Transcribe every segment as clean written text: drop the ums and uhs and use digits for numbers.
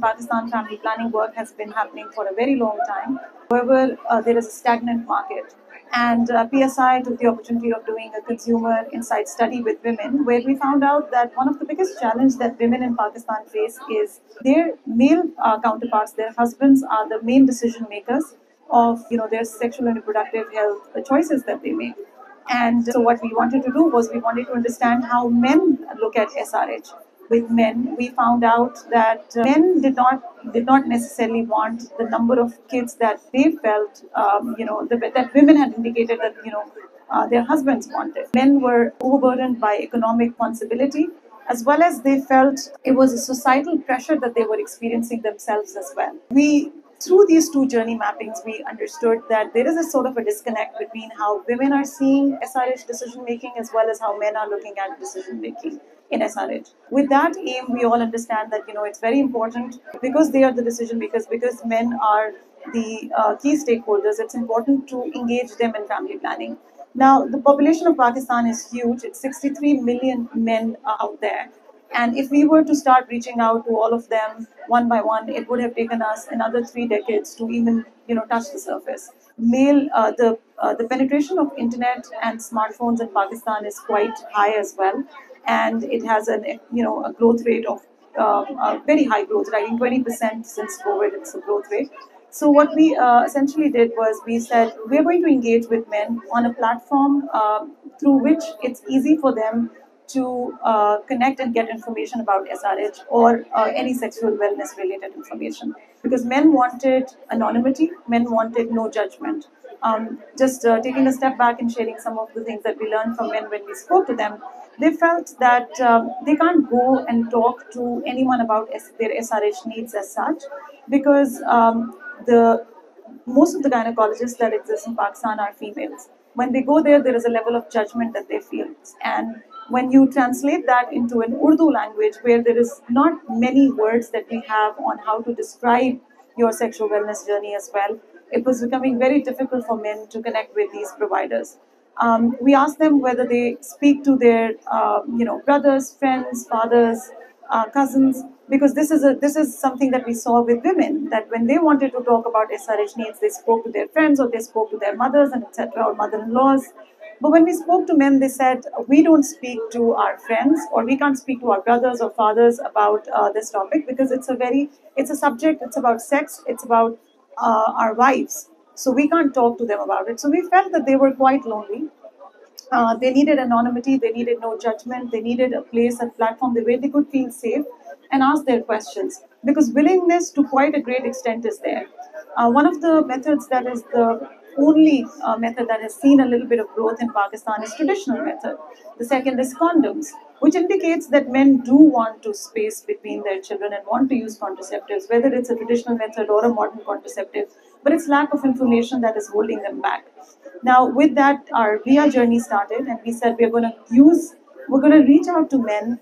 Pakistan, family planning work has been happening for a very long time. However, there is a stagnant market. And PSI took the opportunity of doing a consumer insight study with women, where we found out that one of the biggest challenges that women in Pakistan face is their male counterparts, their husbands, are the main decision makers of their sexual and reproductive health choices that they make. And so what we wanted to do was we wanted to understand how men look at SRH. With men, we found out that men did not necessarily want the number of kids that they felt, that women had indicated that their husbands wanted. Men were overburdened by economic responsibility, as well as they felt it was a societal pressure that they were experiencing themselves as well. Through these two journey mappings, we understood that there is a sort of a disconnect between how women are seeing SRH decision making as well as how men are looking at decision making in SRH. With that aim, we all understand that it's very important, because they are the decision makers, because men are the key stakeholders. It's important to engage them in family planning. Now, the population of Pakistan is huge. It's 63 million men out there. And if we were to start reaching out to all of them one by one, it would have taken us another 3 decades to even, touch the surface. The penetration of internet and smartphones in Pakistan is quite high as well, and it has a growth rate of a very high growth rate, I think 20% since COVID. It's a growth rate. So what we essentially did was we said we're going to engage with men on a platform through which it's easy for them to connect and get information about SRH or any sexual wellness related information. Because men wanted anonymity, men wanted no judgment. Just taking a step back and sharing some of the things that we learned from men when we spoke to them, they felt that they can't go and talk to anyone about their SRH needs as such, because the most of the gynecologists that exist in Pakistan are females. When they go there, there is a level of judgment that they feel. And when you translate that into an Urdu language where there is not many words that we have on how to describe your sexual wellness journey as well, it was becoming very difficult for men to connect with these providers. We asked them whether they speak to their brothers, friends, fathers, cousins, because this is something that we saw with women, that when they wanted to talk about SRH needs, they spoke to their friends or they spoke to their mothers and etc. or mother-in-laws. But when we spoke to men, they said, we don't speak to our friends, or we can't speak to our brothers or fathers about this topic, because it's a subject, it's about sex, it's about our wives. So we can't talk to them about it. So we felt that they were quite lonely. They needed anonymity, they needed no judgment, they needed a place, a platform where they could feel safe and ask their questions. Because willingness to quite a great extent is there. One of the methods that is the only method that has seen a little bit of growth in Pakistan is traditional method. The second is condoms, which indicates that men do want to space between their children and want to use contraceptives, whether it's a traditional method or a modern contraceptive, but it's lack of information that is holding them back. Now, with that, our VIYA journey started, and we said we're going to reach out to men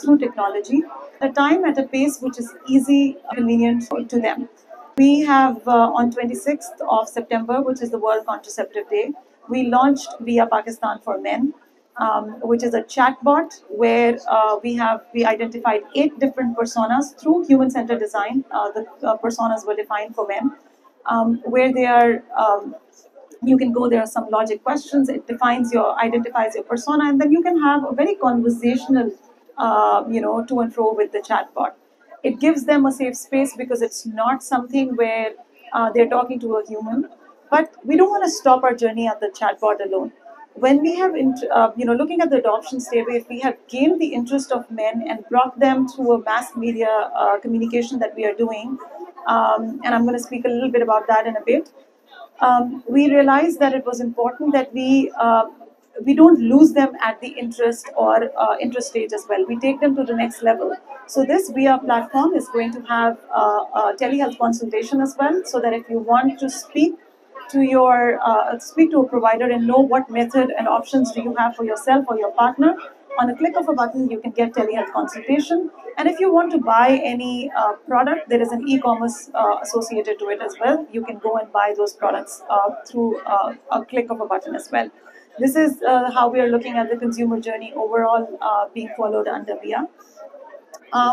through technology at a time, at a pace which is easy, convenient to them. We have on 26th of September, which is the World Contraceptive Day, we launched VIYA Pakistan for Men, which is a chatbot where we identified 8 different personas through human-centered design. The personas were defined for men, where they are. You can go, there are some logic questions, it identifies your persona, and then you can have a very conversational, to and fro with the chatbot. It gives them a safe space because it's not something where they're talking to a human, but we don't want to stop our journey at the chatbot alone. When we have, looking at the adoption stage, we have gained the interest of men and brought them through a mass media communication that we are doing, and I'm going to speak a little bit about that in a bit. We realized that it was important that we don't lose them at the interest or interest stage as well. We take them to the next level. So this VIYA platform is going to have a telehealth consultation as well, so that if you want to speak to a provider and know what method and options do you have for yourself or your partner, on a click of a button, you can get telehealth consultation. And if you want to buy any product, there is an e-commerce associated to it as well. You can go and buy those products through a click of a button as well. This is how we are looking at the consumer journey overall being followed under VIYA.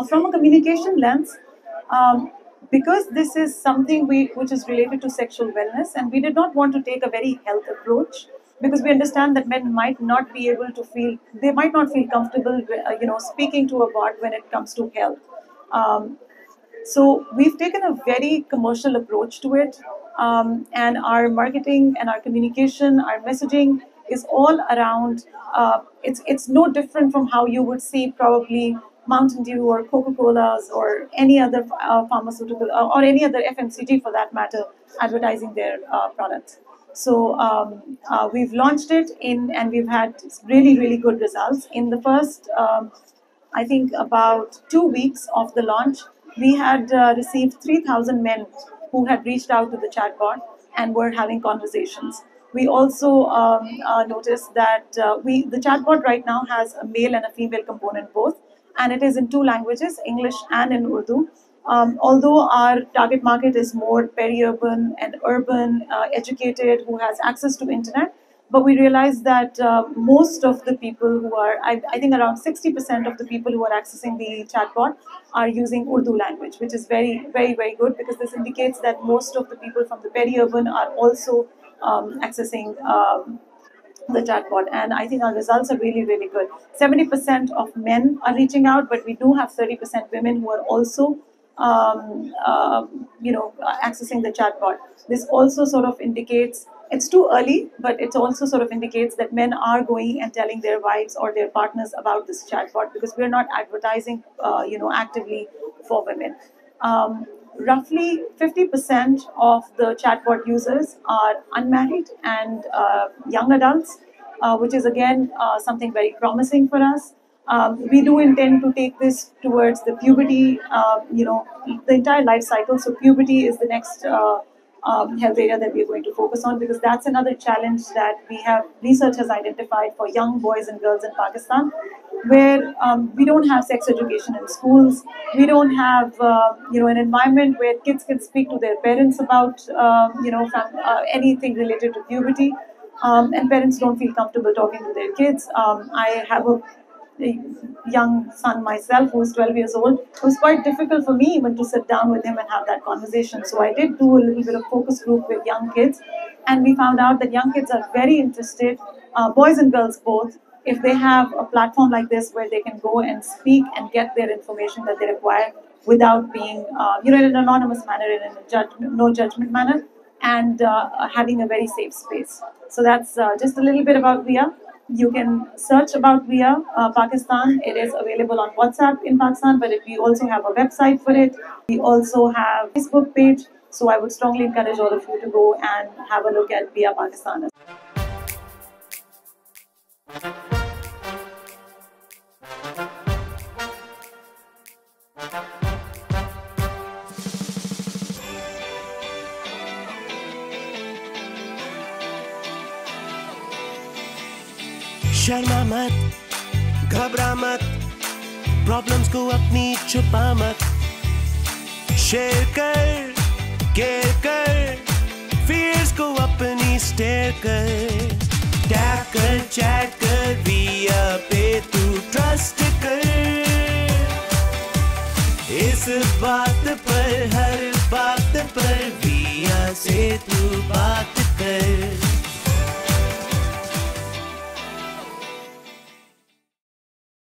From a communication lens, Um, because this is something which is related to sexual wellness, and we did not want to take a very health approach, because we understand that men might not be able to feel, they might not feel comfortable, speaking to a bot when it comes to health. Um, so we've taken a very commercial approach to it, and our marketing and our communication, our messaging is all around. It's no different from how you would see probably Mountain Dew or Coca-Cola's or any other pharmaceutical or any other FMCG for that matter advertising their products. So we've launched it and we've had really good results in the first. I think about 2 weeks of the launch, we had received 3,000 men who had reached out to the chatbot and were having conversations. We also noticed that the chatbot right now has a male and a female component both, and it is in two languages, English and in Urdu. Although our target market is more peri-urban and urban, educated, who has access to internet, but we realized that most of the people who are, I think around 60% of the people who are accessing the chatbot are using Urdu language, which is very good, because this indicates that most of the people from the peri-urban are also accessing the chatbot. And I think our results are really good. 70% of men are reaching out, but we do have 30% women who are also accessing the chatbot. This also sort of indicates, it's too early, but it also sort of indicates that men are going and telling their wives or their partners about this chatbot, because we're not advertising, actively for women. Roughly 50% of the chatbot users are unmarried and young adults, which is again something very promising for us. We do intend to take this towards the puberty, the entire life cycle. So puberty is the next health area that we're going to focus on, because that's another challenge that research has identified for young boys and girls in Pakistan, where we don't have sex education in schools. We don't have, an environment where kids can speak to their parents about, anything related to puberty. And parents don't feel comfortable talking to their kids. I have a young son myself who's 12 years old. It was quite difficult for me even to sit down with him and have that conversation. So I did do a little bit of focus group with young kids, and we found out that young kids are very interested, boys and girls both, if they have a platform like this where they can go and speak and get their information that they require without being, in an anonymous manner, in a no judgment manner, and having a very safe space. So that's just a little bit about VIYA. You can search about VIYA Pakistan. It is available on WhatsApp in Pakistan, but we also have a website for it. We also have a Facebook page. So I would strongly encourage all of you to go and have a look at VIYA Pakistan. Sharma मत, घबरा मत, problems को अपनी छुपा मत, share कर, care कर, fears को अपनी स्टेयर कर, टैग कर, चैट कर, VIYA पे तू ट्रस्ट कर, इस बात पर, हर बात पर VIYA से तू बात कर.